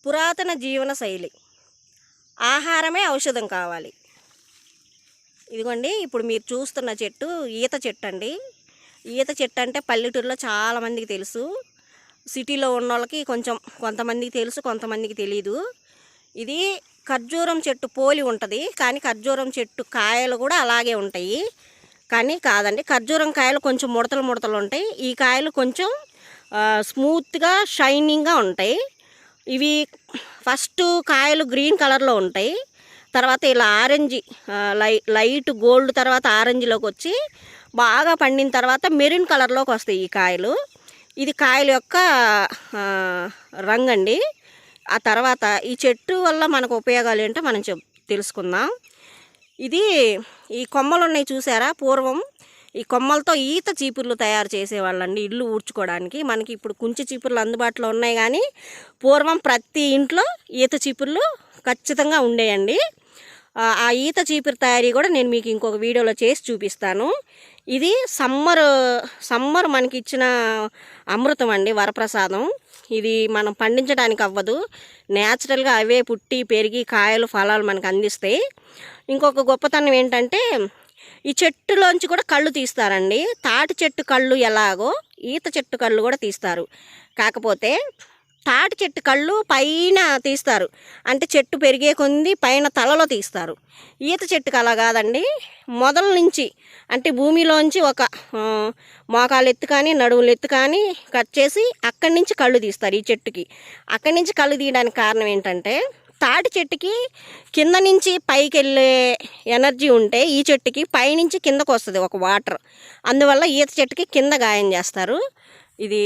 పురాతన జీవన శైలి. ఆహారమే ఔషధం కావాలి. ఇదిగోండి, ఇప్పుడు మీరు చూస్తున్న చెట్టు ఈత చెట్టు అండి. ఈత చెట్టు అంటే పల్లెటూరులో చాలామందికి తెలుసు. సిటీలో ఉన్న వాళ్ళకి కొంతమందికి తెలుసు, కొంతమందికి తెలీదు. ఇది ఖర్జూరం చెట్టు పోలి ఉంటుంది, కానీ ఖర్జూరం చెట్టు కాయలు కూడా అలాగే ఉంటాయి. కానీ కాదండి, ఖర్జూరం కాయలు కొంచెం ముడతలు ఉంటాయి. ఈ కాయలు కొంచెం స్మూత్గా షైనింగ్గా ఉంటాయి. ఇవి ఫస్ట్ కాయలు గ్రీన్ కలర్లో ఉంటాయి, తర్వాత ఇలా ఆరెంజ్ లైట్ గోల్డ్ తర్వాత ఆరెంజ్లోకి వచ్చి బాగా పండిన తర్వాత మెరూన్ కలర్లోకి వస్తాయి ఈ కాయలు. ఇది కాయల యొక్క రంగండి. ఆ తర్వాత ఈ చెట్టు వల్ల మనకు ఉపయోగాలు ఏంటో మనం తెలుసుకుందాం. ఈ కొమ్మలు ఉన్నాయి చూసారా, పూర్వం ఈ కొమ్మలతో ఈత చీపుర్లు తయారు చేసేవాళ్ళండి ఇల్లు ఊడ్చుకోవడానికి. మనకి ఇప్పుడు కుంచె చీపుర్లు అందుబాటులో ఉన్నాయి, కానీ పూర్వం ప్రతి ఇంట్లో ఈత చీపుర్లు ఖచ్చితంగా ఉండేయండి. ఆ ఈత చీపురు తయారీ కూడా నేను మీకు ఇంకొక వీడియోలో చేసి చూపిస్తాను. ఇది సమ్మర్ మనకి ఇచ్చిన అమృతం అండి, వరప్రసాదం. ఇది మనం పండించడానికి అవ్వదు, న్యాచురల్గా అవే పుట్టి పెరిగి కాయలు ఫలాలు మనకు అందిస్తాయి. ఇంకొక గొప్పతనం ఏంటంటే ఈ చెట్టులోంచి కూడా కళ్ళు తీస్తారండి. తాటి చెట్టు కళ్ళు ఎలాగో ఈత చెట్టు కళ్ళు కూడా తీస్తారు. కాకపోతే తాటి చెట్టు కళ్ళు పైన తీస్తారు, అంటే చెట్టు పెరిగే కొంది పైన తలలో తీస్తారు. ఈత చెట్టుకు అలా కాదండి, మొదల నుంచి అంటే భూమిలోంచి ఒక మోకాలు ఎత్తు కానీ నడుములు ఎత్తు కానీ కట్ చేసి అక్కడి నుంచి కళ్ళు తీస్తారు ఈ చెట్టుకి. అక్కడి నుంచి కళ్ళు తీయడానికి కారణం ఏంటంటే తాటి చెట్టుకి కింద నుంచి పైకి వెళ్ళే ఎనర్జీ ఉంటే ఈ చెట్టుకి పైనుంచి కిందకు వస్తుంది ఒక వాటర్. అందువల్ల ఈత చెట్టుకి కింద గాయం చేస్తారు. ఇది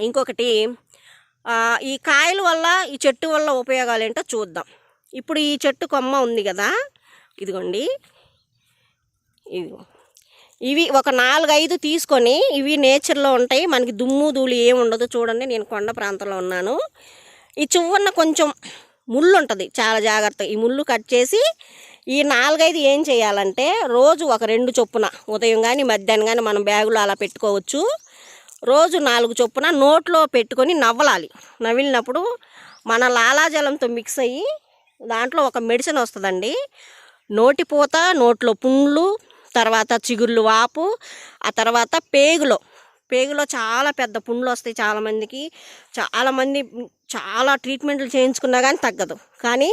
ఇంకొకటి, ఈ కాయల వల్ల ఈ చెట్టు వల్ల ఉపయోగాలు ఏంటో చూద్దాం. ఇప్పుడు ఈ చెట్టు కొమ్మ ఉంది కదా, ఇదిగోండి, ఇవి ఒక 4-5 తీసుకొని, ఇవి నేచర్లో ఉంటాయి, మనకి దుమ్ము ధూళి ఏమి ఉండదు. చూడండి, నేను కొండ ప్రాంతంలో ఉన్నాను. ఈ చివరన కొంచెం ముళ్ళు ఉంటుంది, చాలా జాగ్రత్త. ఈ ముళ్ళు కట్ చేసి ఈ 4-5 ఏం చేయాలంటే రోజు ఒక 2 చొప్పున, ఉదయం కానీ మధ్యాహ్నం కానీ మనం బ్యాగులో అలా పెట్టుకోవచ్చు. రోజు 4 చొప్పున నోట్లో పెట్టుకొని నవ్వలాలి. నవ్వినప్పుడు మన లాలాజలంతో మిక్స్ అయ్యి దాంట్లో ఒక మెడిసిన్ వస్తుందండి. నోటిపూత, నోట్లో పుండ్లు, తర్వాత చిగుర్లు వాపు, ఆ తర్వాత పేగులో చాలా పెద్ద పుండ్లు వస్తాయి చాలామందికి. చాలామంది చాలా ట్రీట్మెంట్లు చేయించుకున్నా కానీ తగ్గదు. కానీ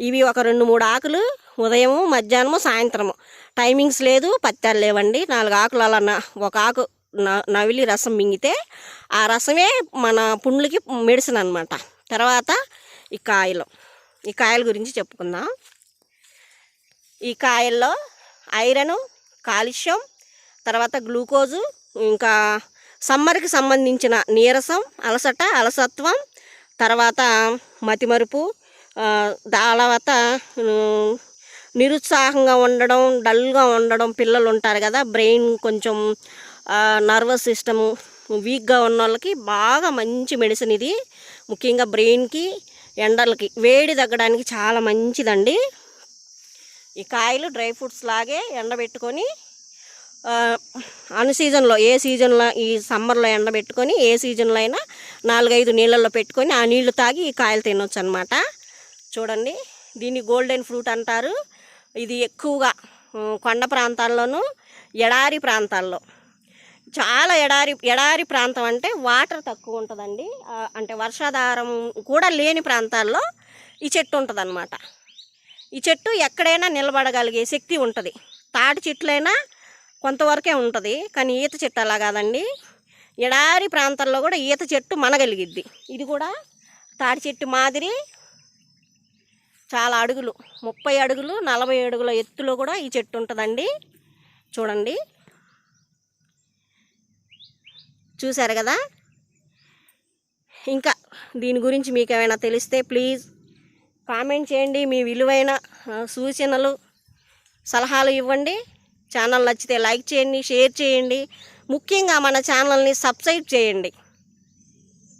ఇవి ఒక 2-3 ఆకులు ఉదయము మధ్యాహ్నము సాయంత్రము, టైమింగ్స్ లేదు, పత్యాలు లేవండి. 4 ఆకులు అలా ఒక ఆకు నవిలి రసం మింగితే ఆ రసమే మన పుండ్లకి మెడిసిన్ అనమాట. తర్వాత ఈ కాయల గురించి చెప్పుకుందాం. ఈ కాయల్లో ఐరన్, కాల్షియం, తర్వాత గ్లూకోజు, ఇంకా సమ్మర్కి సంబంధించిన నీరసం, అలసత్వం, తర్వాత మతిమరుపు, తర్వాత నిరుత్సాహంగా ఉండడం, డల్గా ఉండడం, పిల్లలు ఉంటారు కదా, బ్రెయిన్ కొంచెం నర్వస్ సిస్టము వీక్గా ఉన్న వాళ్ళకి బాగా మంచి మెడిసిన్ ఇది. ముఖ్యంగా బ్రెయిన్కి, ఎండలకి, వేడి తగ్గడానికి చాలా మంచిదండి. ఈ కాయలు డ్రై ఫ్రూట్స్ లాగే ఎండబెట్టుకొని సీజన్లో, ఏ సీజన్లో, ఈ సమ్మర్లో ఎండబెట్టుకొని ఏ సీజన్లో అయినా 4-5 నీళ్ళల్లో పెట్టుకొని ఆ నీళ్లు తాగి ఈ కాయలు తినొచ్చు అనమాట. చూడండి, దీన్ని గోల్డెన్ ఫ్రూట్ అంటారు. ఇది ఎక్కువగా కొండ ప్రాంతాల్లోనూ ఎడారి ప్రాంతాల్లో, చాలా ఎడారి ప్రాంతం అంటే వాటర్ తక్కువ ఉంటుందండి, అంటే వర్షాధారం కూడా లేని ప్రాంతాల్లో ఈ చెట్టు ఉంటుంది అన్నమాట. ఈ చెట్టు ఎక్కడైనా నిలబడగలిగే శక్తి ఉంటుంది. తాటి చెట్లైనా కొంతవరకే ఉంటుంది, కానీ ఈత చెట్టు అలా కాదండి. ఎడారి ప్రాంతాల్లో కూడా ఈత చెట్టు మనగలిగిద్ది. ఇది కూడా తాటి చెట్టు మాదిరి చాలా అడుగులు, 30 అడుగులు 40 అడుగుల ఎత్తులో కూడా ఈ చెట్టు ఉంటుందండి. చూడండి, చూశారు కదా. ఇంకా దీని గురించి మీకు ఏమైనా తెలిస్తే ప్లీజ్ కామెంట్ చేయండి. మీ విలువైన సూచనలు, సలహాలు ఇవ్వండి. ఛానల్ నచ్చితే లైక్ చేయండి, షేర్ చేయండి. ముఖ్యంగా మన ఛానల్ని సబ్స్క్రైబ్ చేయండి.